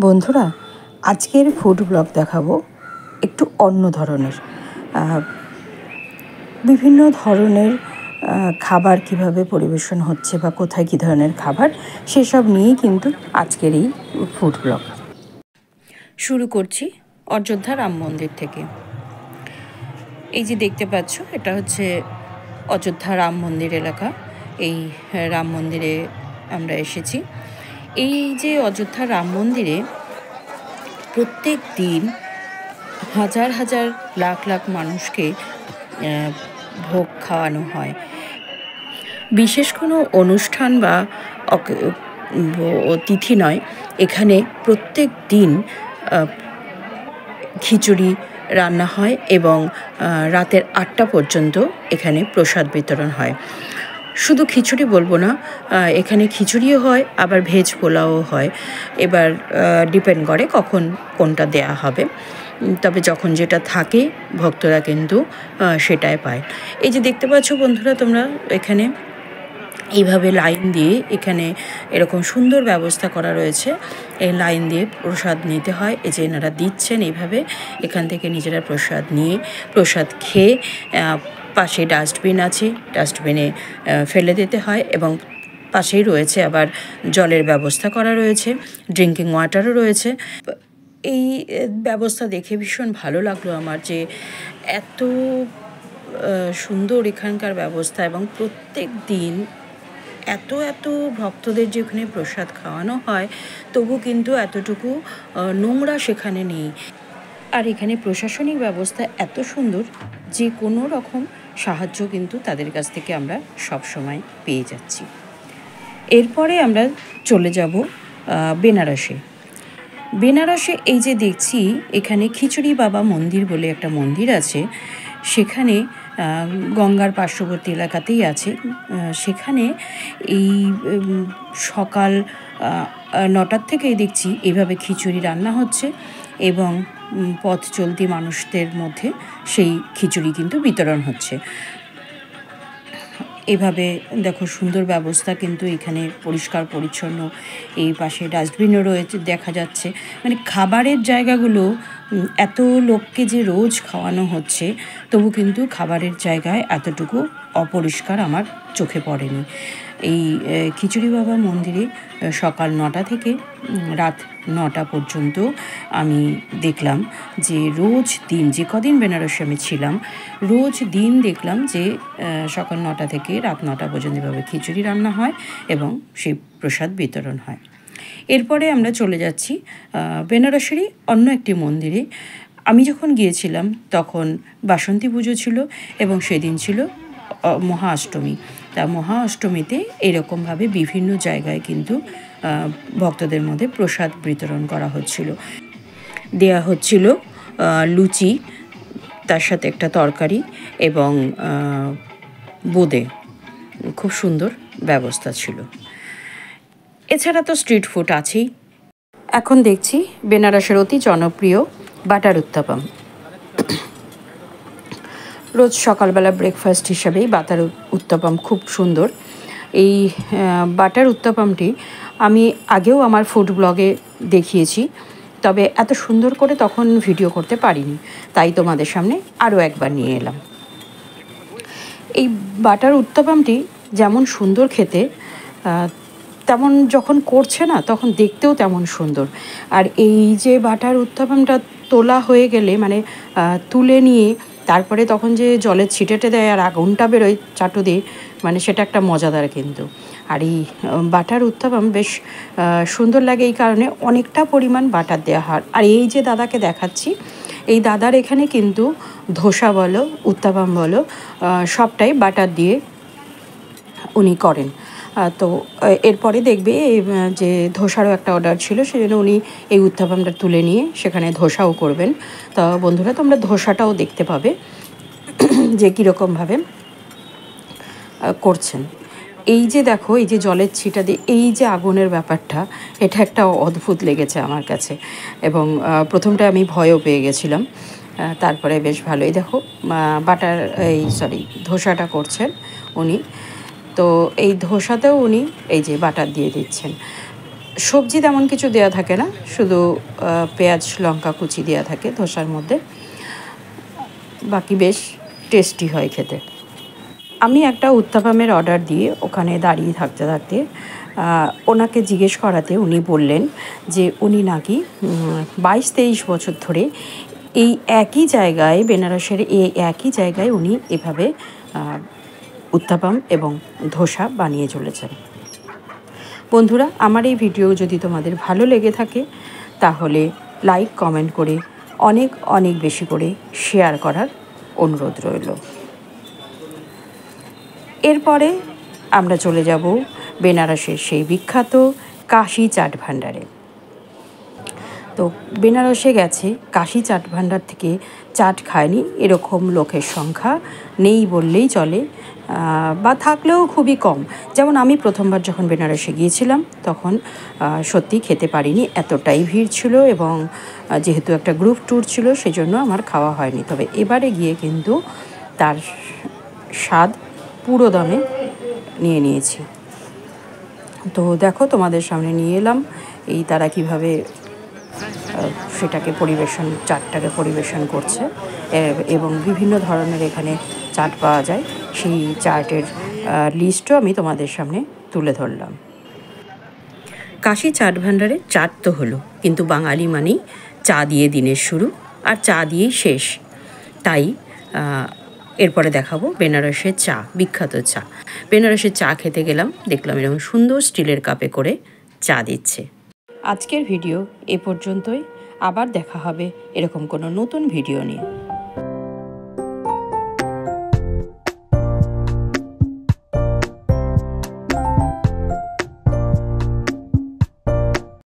বন্ধুরা, আজকের food blog দেখাবো একটু অন্য ধরনের। বিভিন্ন ধরনের খাবার কিভাবে পরিবেশন হচ্ছে বা কোথায় কী ধরনের খাবার, সেসব নিয়েই কিন্তু আজকের এই ফুড ব্লগ। শুরু করছি অযোধ্যা রাম মন্দির থেকে। এই যে দেখতে পাচ্ছ, এটা হচ্ছে অযোধ্যা রাম মন্দির এলাকা। এই রাম মন্দিরে আমরা এসেছি। এই যে অযোধ্যা রাম মন্দিরে প্রত্যেক দিন হাজার হাজার লাখ লাখ মানুষকে ভোগ খাওয়ানো হয়। বিশেষ কোনো অনুষ্ঠান বা তিথি নয়, এখানে প্রত্যেক দিন খিচুড়ি রান্না হয় এবং রাতের 8টা পর্যন্ত এখানে প্রসাদ বিতরণ হয়। শুধু খিচুড়ি বলবো না, এখানে খিচুড়িও হয়, আবার ভেজ পোলাও হয়। এবার ডিপেন্ড করে কখন কোনটা দেয়া হবে, তবে যখন যেটা থাকে ভক্তরা কিন্তু সেটাই পায়। এই যে দেখতে পাচ্ছ বন্ধুরা তোমরা, এখানে এইভাবে লাইন দিয়ে, এখানে এরকম সুন্দর ব্যবস্থা করা রয়েছে। এই লাইন দিয়ে প্রসাদ নিতে হয়। এই যে এনারা দিচ্ছেন, এইভাবে এখান থেকে নিজেরা প্রসাদ নিয়ে প্রসাদ খেয়ে পাশে ডাস্টবিন আছে, ডাস্টবিনে ফেলে দিতে হয়। এবং পাশেই রয়েছে আবার জলের ব্যবস্থা করা রয়েছে, ড্রিঙ্কিং ওয়াটারও রয়েছে। এই ব্যবস্থা দেখে ভীষণ ভালো লাগলো আমার, যে এত সুন্দর এখানকার ব্যবস্থা। এবং প্রত্যেক দিন এত এত ভক্তদের যে ওখানে প্রসাদ খাওয়ানো হয়, তবু কিন্তু এতটুকু নোংরা সেখানে নেই। আর এখানে প্রশাসনিক ব্যবস্থা এত সুন্দর যে কোনো রকম সাহায্য কিন্তু তাদের কাছ থেকে আমরা সব সময় পেয়ে যাচ্ছি। এরপরে আমরা চলে যাব বেনারসে। বেনারসে এই যে দেখছি, এখানে খিচুড়ি বাবা মন্দির বলে একটা মন্দির আছে। সেখানে গঙ্গার পার্শ্ববর্তী এলাকাতেই আছে। সেখানে এই সকাল 9টার থেকেই দেখছি এইভাবে খিচুড়ি রান্না হচ্ছে এবং পথ চলতি মানুষদের মধ্যে সেই খিচুড়ি কিন্তু বিতরণ হচ্ছে। এভাবে দেখো, সুন্দর ব্যবস্থা কিন্তু এখানে, পরিষ্কার পরিচ্ছন্ন। এই পাশে ডাস্টবিনও রয়েছে দেখা যাচ্ছে। মানে খাবারের জায়গাগুলো, এত লোককে যে রোজ খাওয়ানো হচ্ছে, তবু কিন্তু খাবারের জায়গায় এতটুকু অপরিষ্কার আমার চোখে পড়েনি। এই খিচুড়ি বাবা মন্দিরে সকাল 9টা থেকে রাত 9টা পর্যন্ত আমি দেখলাম যে রোজ দিন, যে কদিন বেনারসে আমি ছিলাম, রোজ দিন দেখলাম যে সকাল 9টা থেকে রাত 9টা পর্যন্ত এভাবে খিচুড়ি রান্না হয় এবং সেই প্রসাদ বিতরণ হয়। এরপরে আমরা চলে যাচ্ছি বেনারসেরই অন্য একটি মন্দিরে। আমি যখন গিয়েছিলাম তখন বাসন্তী পুজো ছিল এবং সেদিন ছিল মহা অষ্টমী। তা মহা অষ্টমীতে এরকমভাবে বিভিন্ন জায়গায় কিন্তু ভক্তদের মধ্যে প্রসাদ বিতরণ করা হচ্ছিল। দেয়া হচ্ছিল লুচি, তার সাথে একটা তরকারি এবং বোঁদে। খুব সুন্দর ব্যবস্থা ছিল। এছাড়া তো স্ট্রিট ফুড আছেই। এখন দেখছি বেনারসের অতি জনপ্রিয় বাটার উত্তাপাম। রোজ সকালবেলা ব্রেকফাস্ট হিসাবেই বাটার উত্তাপাম খুব সুন্দর। এই বাটার উত্তাপামটি আমি আগেও আমার ফুড ব্লগে দেখিয়েছি, তবে এত সুন্দর করে তখন ভিডিও করতে পারিনি, তাই তোমাদের সামনে আরও একবার নিয়ে এলাম। এই বাটার উত্তাপামটি যেমন সুন্দর খেতে, তেমন যখন করছে না তখন দেখতেও তেমন সুন্দর। আর এই যে বাটার উত্তাপামটা তোলা হয়ে গেলে, মানে তুলে নিয়ে তারপরে তখন যে জলের ছিটেটে দেয় আর আগুনটা বেরোয় চাটু দিয়ে, মানে সেটা একটা মজাদার কিন্তু। আর এই বাটার উত্তাপাম বেশ সুন্দর লাগে এই কারণে, অনেকটা পরিমাণ বাটার দেওয়া হয়। আর এই যে দাদাকে দেখাচ্ছি, এই দাদার এখানে কিন্তু ধোসা বলো, উত্তাপাম বলো, সবটাই বাটার দিয়ে উনি করেন। তো এরপরে দেখবে যে ধোসারও একটা অর্ডার ছিল, সেজন্য উনি এই উত্তাপামটা তুলে নিয়ে সেখানে ধোসাও করবেন। তো বন্ধুরা, তোমরা ধোসাটাও দেখতে পাবে যে কীরকমভাবে করছেন। এই যে দেখো, এই যে জলের ছিটা দিয়ে এই যে আগুনের ব্যাপারটা, এটা একটা অদ্ভুত লেগেছে আমার কাছে। এবং প্রথমটা আমি ভয়ও পেয়ে গেছিলাম, তারপরে বেশ ভালোই। দেখো বাটার ধোসাটা করছেন উনি। তো এই ধোসাতেও উনি এই যে বাটার দিয়ে দিচ্ছেন। সবজি তেমন কিছু দেওয়া থাকে না, শুধু পেঁয়াজ লঙ্কা কুচি দেওয়া থাকে ধোসার মধ্যে। বাকি বেশ টেস্টি হয় খেতে। আমি একটা উত্তাপামের অর্ডার দিয়ে ওখানে দাঁড়িয়ে থাকতে থাকতে ওনাকে জিজ্ঞেস করাতে উনি বললেন যে উনি নাকি 22-23 বছর ধরে এই একই জায়গায়, বেনারসের এই একই জায়গায় উনি এভাবে উত্তাপাম এবং ধোসা বানিয়ে চলেছেন। বন্ধুরা, আমার এই ভিডিও যদি তোমাদের ভালো লেগে থাকে তাহলে লাইক কমেন্ট করে অনেক অনেক বেশি করে শেয়ার করার অনুরোধ রইল। এরপরে আমরা চলে যাব বেনারসের সেই বিখ্যাত কাশি চাট ভাণ্ডারে। তো বেনারসে গেছে কাশি চাট ভাণ্ডার থেকে চাট খায়নি এরকম লোকের সংখ্যা নেই বললেই চলে, বা থাকলেও খুবই কম। যেমন আমি প্রথমবার যখন বেনারসে গিয়েছিলাম তখন সত্যি খেতে পারিনি, এতটাই ভিড় ছিল, এবং যেহেতু একটা গ্রুপ ট্যুর ছিল সেজন্য আমার খাওয়া হয়নি। তবে এবারে গিয়ে কিন্তু তার স্বাদ পুরো দমে নিয়ে নিয়েছি। তো দেখো, তোমাদের সামনে নিয়ে এলাম এই তারা কিভাবে সেটাকে চাটটাকে পরিবেশন করছে, এবং বিভিন্ন ধরনের এখানে চাট পাওয়া যায়। সেই চাটের লিস্টও আমি তোমাদের সামনে তুলে ধরলাম। কাশি চাট ভাণ্ডারে চাট তো হলো, কিন্তু বাঙালি মানেই চা দিয়ে দিনের শুরু আর চা দিয়েই শেষ। তাই এরপরে দেখাবো বেনারসের চা, বিখ্যাত চা। বেনারসের চা খেতে গেলাম, দেখলাম এরকম সুন্দর স্টিলের কাপে করে চা দিচ্ছে। আজকের ভিডিও এ পর্যন্তই। আবার দেখা হবে এরকম কোনো নতুন ভিডিও নিয়ে।